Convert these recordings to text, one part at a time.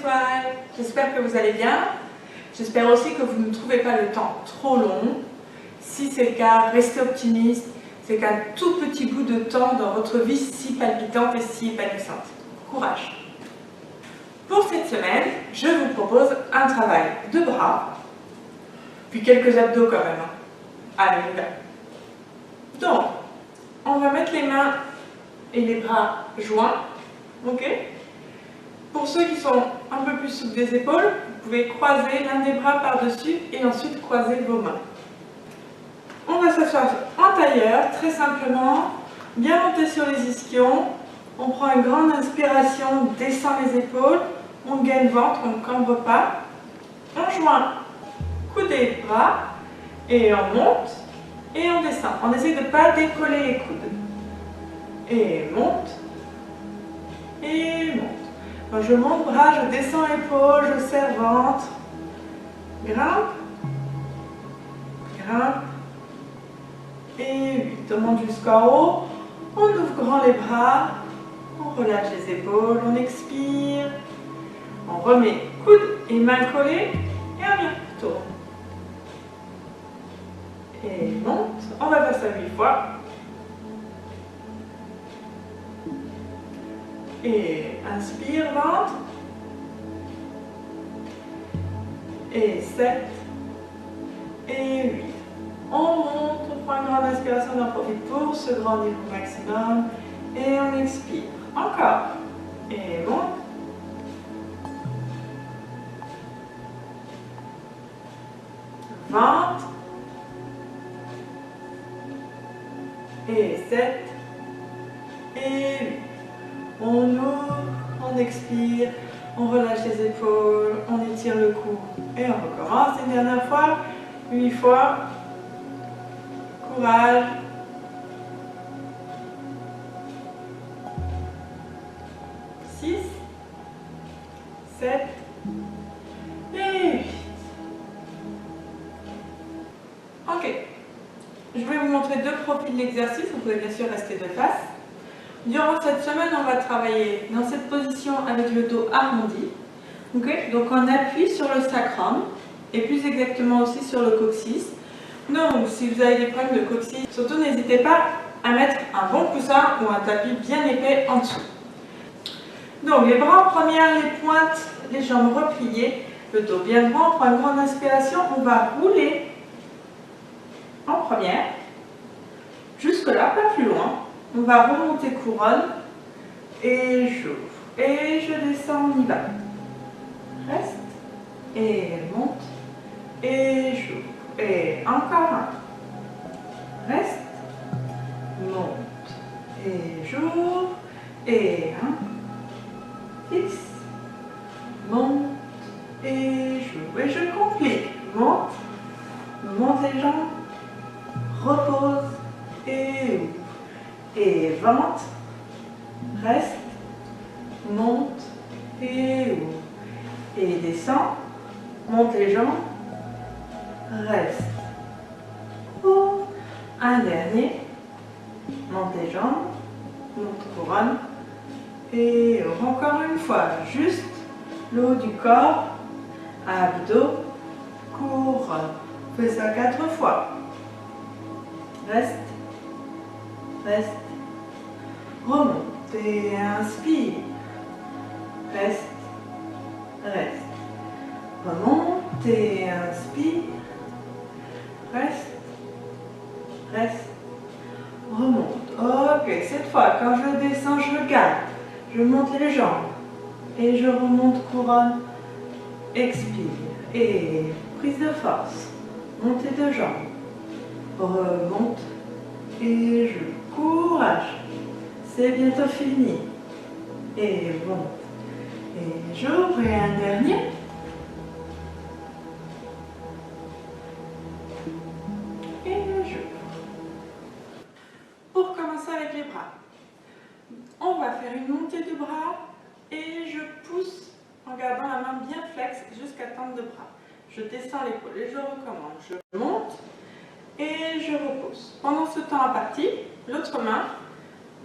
Try. J'espère que vous allez bien. J'espère aussi que vous ne trouvez pas le temps trop long. Si c'est le cas, restez optimiste. C'est qu'un tout petit bout de temps dans votre vie si palpitante et si épanouissante. Courage. Pour cette semaine, je vous propose un travail de bras, puis quelques abdos quand même. Allez, on y va. Donc, on va mettre les mains et les bras joints. Ok? Pour ceux qui sont un peu plus souples des épaules, vous pouvez croiser l'un des bras par-dessus et ensuite croiser vos mains. On va s'asseoir en tailleur, très simplement, bien monter sur les ischions. On prend une grande inspiration, on descend les épaules, on gaine ventre, on ne cambre pas. On joint coude et bras et on monte et on descend. On essaie de ne pas décoller les coudes. Et monte et monte. Quand je monte bras, je descends épaule, je serre ventre, grimpe, grimpe, et 8. On monte jusqu'en haut, on ouvre grand les bras, on relâche les épaules, on expire, on remet coude et main collées, et on vient, tourne. Et monte, on va faire ça 8 fois. Et inspire, ventre. Et 7. Et 8. On monte, on prend une grande inspiration, on en profite pour se grandir au maximum. Et on expire. Encore. Et monte. Ventre. Et 7. Et 8. On ouvre, on expire, on relâche les épaules, on étire le cou et on recommence une dernière fois, 8 fois. Courage. 6, 7 et 8. Ok. Je vais vous montrer deux profils d'exercice. Vous pouvez bien sûr rester de face. Durant cette semaine, on va travailler dans cette position avec le dos arrondi. Okay? Donc on appuie sur le sacrum et plus exactement aussi sur le coccyx. Donc si vous avez des problèmes de coccyx, surtout n'hésitez pas à mettre un bon coussin ou un tapis bien épais en dessous. Donc les bras en première, les pointes, les jambes repliées, le dos bien droit, on prend une grande inspiration, on va rouler en première, jusque là, pas plus loin. On va remonter couronne et j'ouvre. Et je descends, on y va. Reste et monte et j'ouvre. Et encore un. Reste, monte et j'ouvre. Et un. Fixe, monte et j'ouvre. Et je complique. Monte les jambes, repose et ouvre. Et ventre, reste, monte et ouvre. Et descend, monte les jambes, reste, ouvre. Un dernier, monte les jambes, monte couronne et ouvre. Encore une fois, juste le haut du corps, abdos, couronne. Fais ça 4 fois. Reste, reste. Remonte et inspire. Reste, reste. Remonte et inspire. Reste, reste. Remonte. Ok, cette fois, quand je descends, je garde. Je monte les jambes. Et je remonte couronne. Expire. Et prise de force. Montée de jambes. Remonte. Et je courage. C'est bientôt fini. Et bon. Et j'ouvre et un dernier. Et j'ouvre. Pour commencer avec les bras, on va faire une montée de bras et je pousse en gardant la main bien flex jusqu'à tendre de bras. Je descends l'épaule et je recommence. Je monte et je repousse. Pendant ce temps imparti, l'autre main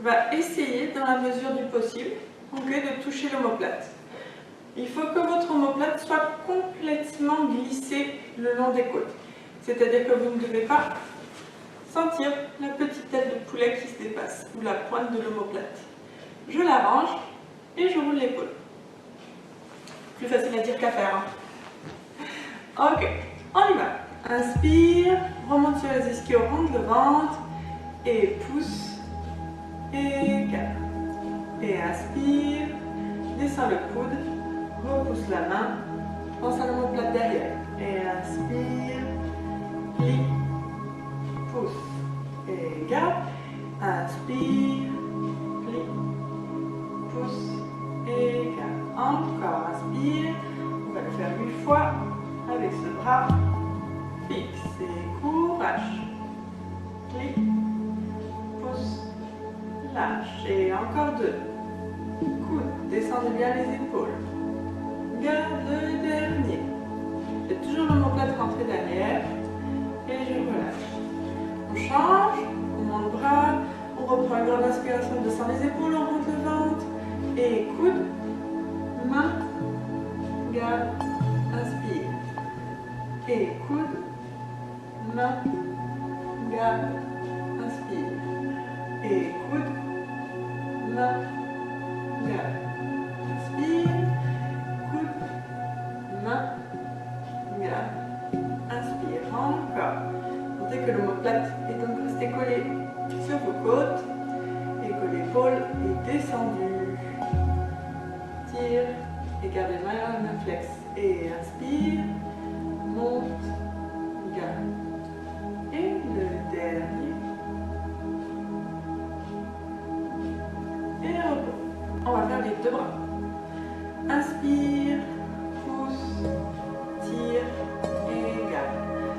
va essayer, dans la mesure du possible, de toucher l'omoplate. il faut que votre omoplate soit complètement glissée le long des côtes. C'est-à-dire que vous ne devez pas sentir la petite tête de poulet qui se dépasse ou la pointe de l'omoplate. Je l'arrange et je roule l'épaule. Plus facile à dire qu'à faire. Hein. Ok, on y va. Inspire, remonte sur les ischios, rentre le ventre et pousse et garde. Et inspire, descends le coude, repousse la main, pense à l'omoplate derrière. Et inspire, plie, pousse et garde. Inspire, plie, pousse et garde. Encore, inspire. On va le faire 8 fois avec ce bras fixe. Et courage. Plie, pousse, lâche. Et encore 2. Coude, descendez bien les épaules. Garde le dernier. J'ai toujours l'omoplate rentrée derrière. Et je relâche. On change, on monte le bras, on reprend une grande inspiration, on descend les épaules, on monte le ventre. Et coude, main, garde, inspire. Et coude, main, garde, inspire. Et coude, main, garde, inspire. Coude, main, garde, inspire. Encore. Notez que l'omoplate est donc restée collée sur vos côtes et que l'épaule est descendue. Tire et gardez la main flex. Et inspire, monte, garde. Et le dernier. Et repos. On va faire les 2 bras. Inspire, pousse, tire et garde.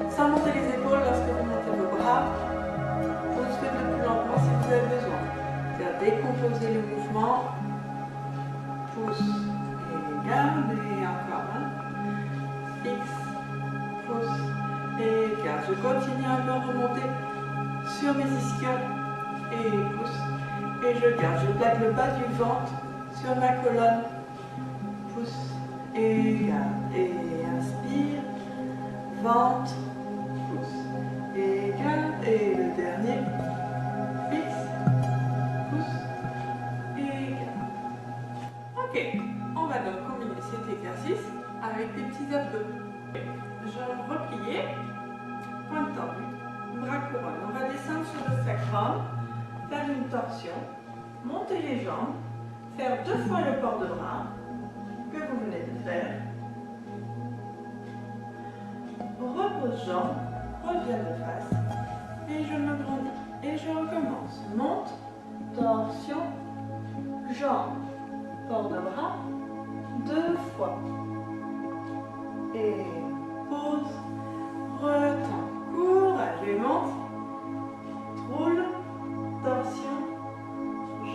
Sans monter les épaules lorsque vous montez vos bras. Poussez le plus lentement si vous avez besoin. C'est-à-dire décomposer le mouvement. Pousse et garde. Et encore un. Fixe, pousse et garde. Je continue un peu à remonter sur mes ischions. Et pousse. Et je garde. Je plaque le bas du ventre sur ma colonne. Pousse et garde. Et inspire. Ventre. Pousse et garde. Et le dernier. Fixe. Pousse et garde. Ok. On va donc combiner cet exercice avec des petits abdos. Jambes repliées. Pointe tendue. Bras couronne. On va descendre sur le sacrum. Faire une torsion, monter les jambes, faire 2 fois le port de bras que vous venez de faire. Repose jambes, reviens de face et je me grandis. Et je recommence. Monte, torsion, jambes, port de bras, 2 fois. Et pose, retends, courage et monte, roule. Torsion,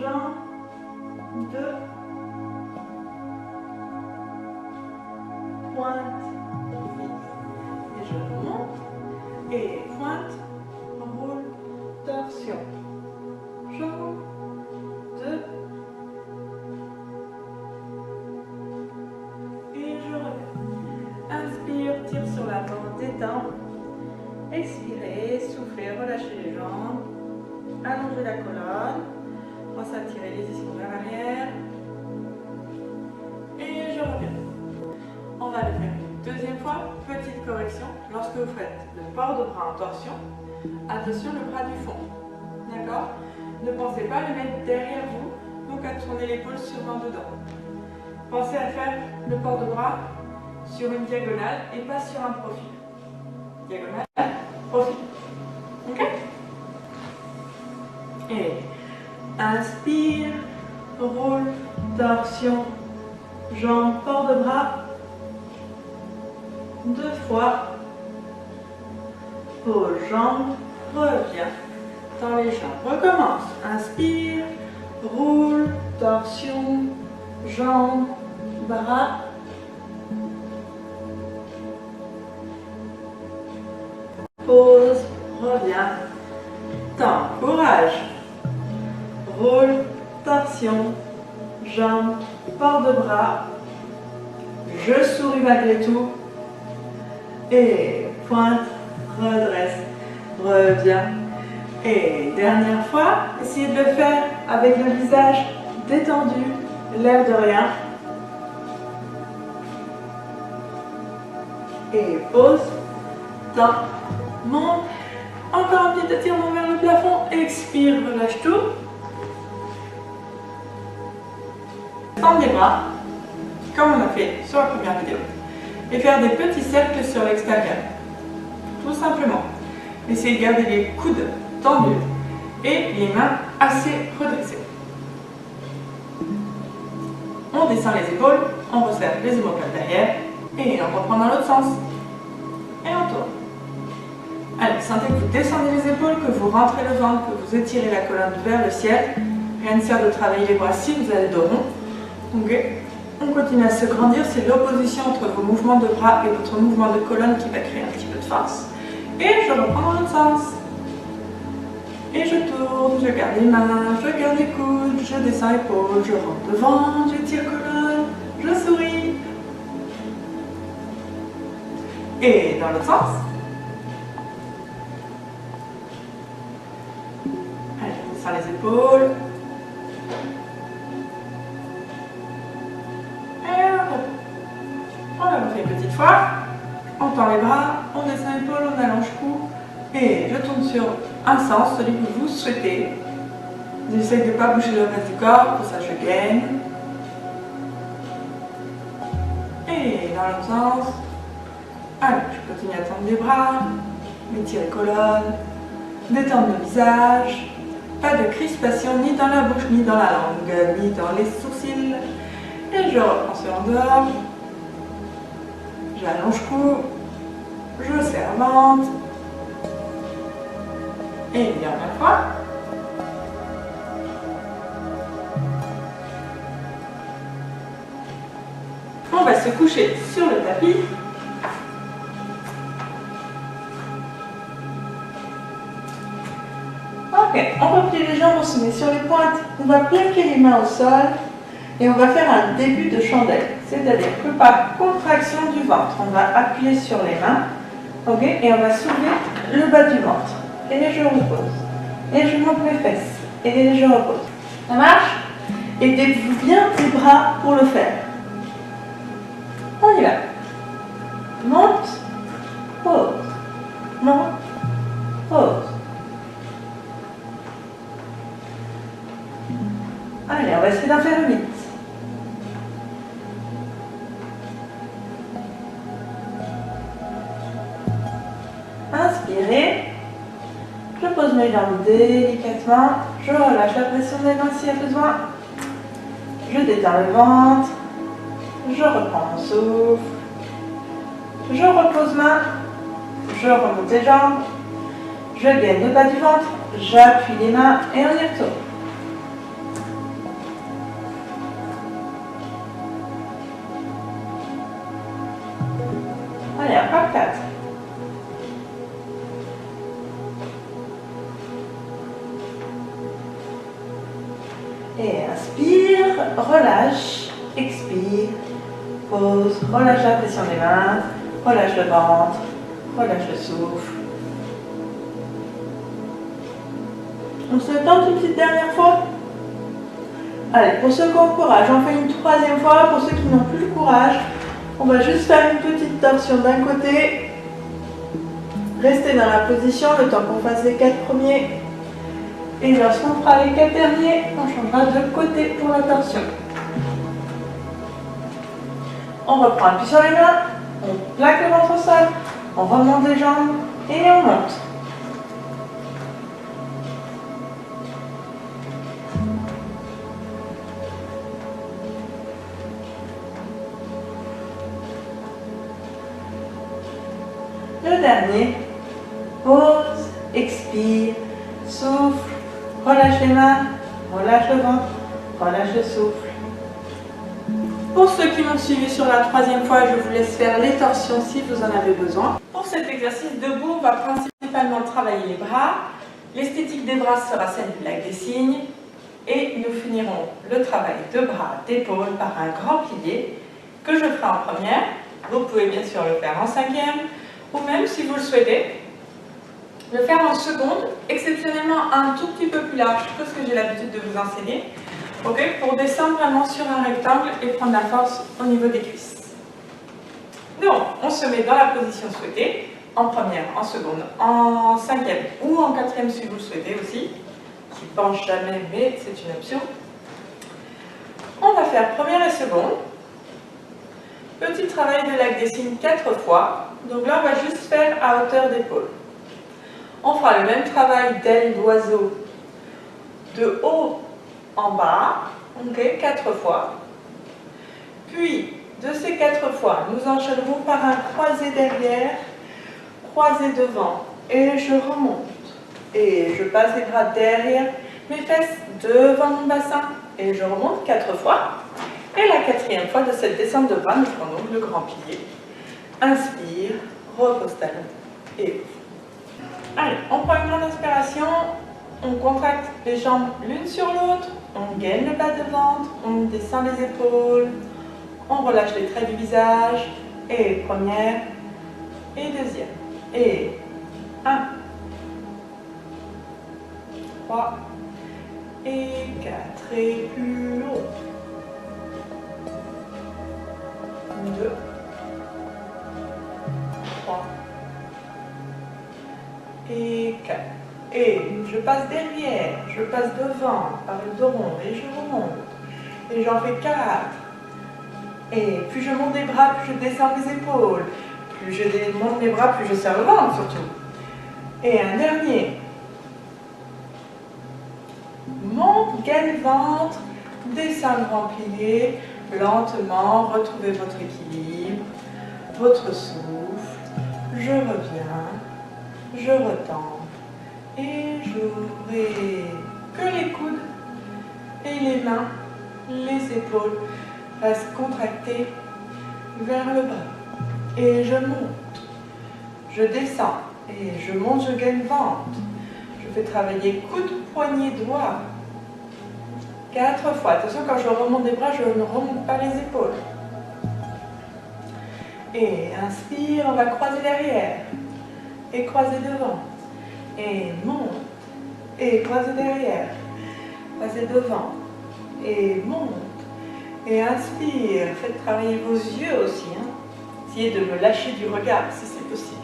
jambes, 2, pointe, fixe. Et je remonte, et pointe, roule, torsion, jambes, 2, et je reviens. Inspire, tire sur la bande, détends. Expirez, soufflez, relâchez les jambes. Allongez la colonne, pense à tirer les ischios vers l'arrière et je reviens. On va le faire une 2e fois, petite correction. Lorsque vous faites le port de bras en torsion, attention le bras du fond, d'accord? Ne pensez pas à le mettre derrière vous, donc à tourner l'épaule sûrement dedans. Pensez à faire le port de bras sur une diagonale et pas sur un profil. Diagonale, profil. Ok? Et inspire, roule, torsion, jambes, port de bras, 2 fois, pose jambes, reviens, tends les jambes, recommence, inspire, roule, torsion, jambes, bras, pose, reviens, tends, courage. Roule, torsion, jambes, port de bras, je souris malgré tout. Et pointe, redresse, reviens. Et dernière fois, essayez de le faire avec le visage détendu, l'air de rien. Et pause, temps, monte. Encore un petit étirement vers le plafond, expire, relâche tout. Tendre les bras, comme on a fait sur la première vidéo. Et faire des petits cercles sur l'extérieur. Tout simplement. Essayez de garder les coudes tendus et les mains assez redressées. On descend les épaules, on resserre les omoplates derrière et on reprend dans l'autre sens. Et on tourne. Allez, sentez que vous descendez les épaules, que vous rentrez le ventre, que vous étirez la colonne vers le ciel. Rien ne sert de travailler les bras si vous avez le dos rond. Ok. On continue à se grandir, c'est l'opposition entre vos mouvements de bras et votre mouvement de colonne qui va créer un petit peu de force. Et je reprends dans l'autre sens. Et je tourne, je garde les mains, je garde les coudes, je descends l'épaule, je rentre le ventre, j'étire colonne, je souris. Et dans l'autre sens. Allez, on descend les épaules. On le refait une petite fois, on tend les bras, on descend l'épaule, on allonge cou et je tourne sur un sens, celui que vous souhaitez. J'essaie de ne pas bouger le reste du corps, pour ça je gaine. Et dans l'autre sens, allez, je continue à tendre les bras, m'étirer les colonnes, détendre le visage, pas de crispation ni dans la bouche, ni dans la langue, ni dans les sourcils. Et je reprends sur l'endort. J'allonge cou, je serre ventre. Et dernière fois. On va se coucher sur le tapis. Ok, on replie les jambes, on se met sur les pointes. On va plaquer les mains au sol. Et on va faire un début de chandelle, c'est-à-dire que par contraction du ventre, on va appuyer sur les mains, ok, et on va soulever le bas du ventre. Et je repose. Et je monte mes fesses. Et je repose. Ça marche? Aidez-vous bien tes bras pour le faire. On y va. Monte, pose. Monte, pose. Allez, on va essayer d'en faire 8. Inspirez, je pose mes jambes délicatement, je relâche la pression des mains s'il y a besoin, je détends le ventre, je reprends mon souffle, je repose main, je remonte les jambes, je gaine le bas du ventre, j'appuie les mains et on y retourne. Allez, encore 4. Et inspire, relâche, expire, pose, relâche la pression des mains, relâche le ventre, relâche le souffle. On se tente une petite dernière fois. Allez, pour ceux qui ont le courage, on fait une troisième fois. Pour ceux qui n'ont plus le courage, on va juste faire une petite torsion d'un côté. Restez dans la position le temps qu'on fasse les 4 premiers. Et lorsqu'on fera les 4 derniers, on changera de côté pour la torsion. On reprend appui sur les mains, on plaque le ventre au sol, on remonte les jambes et on monte. Le dernier, pose, expire, souffle, relâche les mains, relâche le ventre, relâche le souffle. Pour ceux qui m'ont suivi sur la 3e fois, je vous laisse faire les torsions si vous en avez besoin. Pour cet exercice debout, on va principalement travailler les bras. L'esthétique des bras sera celle du lac des cygnes. Et nous finirons le travail de bras, d'épaules par un grand pilier que je ferai en première. Vous pouvez bien sûr le faire en cinquième, ou même, si vous le souhaitez, le faire en seconde, exceptionnellement un tout petit peu plus large que ce que j'ai l'habitude de vous enseigner, okay, pour descendre vraiment sur un rectangle et prendre la force au niveau des cuisses. Donc, on se met dans la position souhaitée, en première, en seconde, en cinquième ou en quatrième si vous le souhaitez aussi, qui ne penche jamais, mais c'est une option. On va faire première et seconde. Petit travail de lac des cygnes 4 fois. Donc là, on va juste faire à hauteur d'épaule. On fera le même travail d'aile d'oiseau de haut en bas, okay, 4 fois. Puis, de ces 4 fois, nous enchaînerons par un croisé derrière, croisé devant, et je remonte. Et je passe les bras derrière mes fesses, devant mon bassin, et je remonte 4 fois. Et la quatrième fois de cette descente de bras, nous prenons le grand pilier. Inspire, repose talon et ouvre. Allez, on prend une grande inspiration, on contracte les jambes l'une sur l'autre, on gaine le bas de ventre, on descend les épaules, on relâche les traits du visage, et première, et deuxième, et 1, 3, et 4, et plus haut, 2, 3, et 4. Et je passe derrière, je passe devant par le dos rond et je remonte. Et j'en fais 4. Et plus je monte les bras, plus je descends les épaules. Plus je monte les bras, plus je serre le ventre surtout. Et un dernier. Monte, gaine ventre, descends le grand pilier. Lentement, retrouvez votre équilibre, votre souffle. Je reviens, je retends. Et j'ouvre, et que les coudes et les mains, les épaules restent contractées vers le bas. Et je monte, je descends, et je monte, je gagne ventre. Je fais travailler coudes, poignets, doigts. 4 fois. Attention, quand je remonte les bras, je ne remonte pas les épaules. Et inspire, on va croiser derrière et croiser devant. Et monte, et croisez derrière, croisez devant, et monte, et inspire, faites travailler vos yeux aussi, hein. Essayez de me lâcher du regard si c'est possible.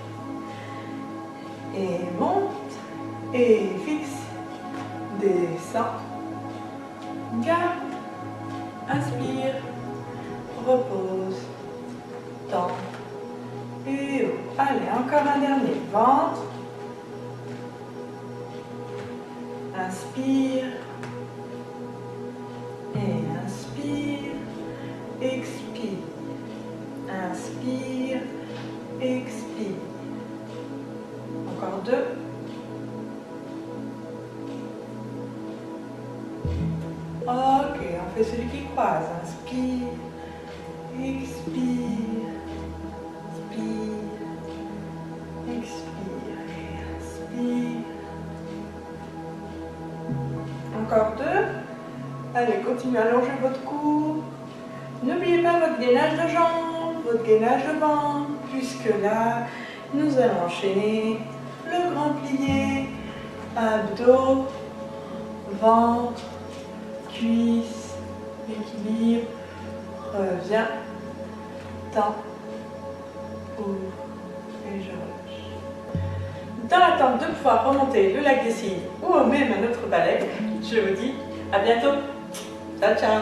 Et monte, et fixe, descend, garde, inspire, repose, tend, et haut. Allez, encore un dernier, ventre. Inspire, et inspire, expire, inspire, expire. Encore 2. Ok, on fait celui qui croise. Inspire, expire, inspire, expire, inspire. Encore 2. Allez, continuez à allonger votre cou. N'oubliez pas votre gainage de jambes, votre gainage de ventre. Jusque là, nous allons enchaîner le grand plié, abdos, ventre, cuisses, équilibre, reviens, tends, ouvre et je relâche. Dans l'attente de pouvoir remonter le lac des cygnes ou même un autre balai, je vous dis à bientôt. Ciao, ciao.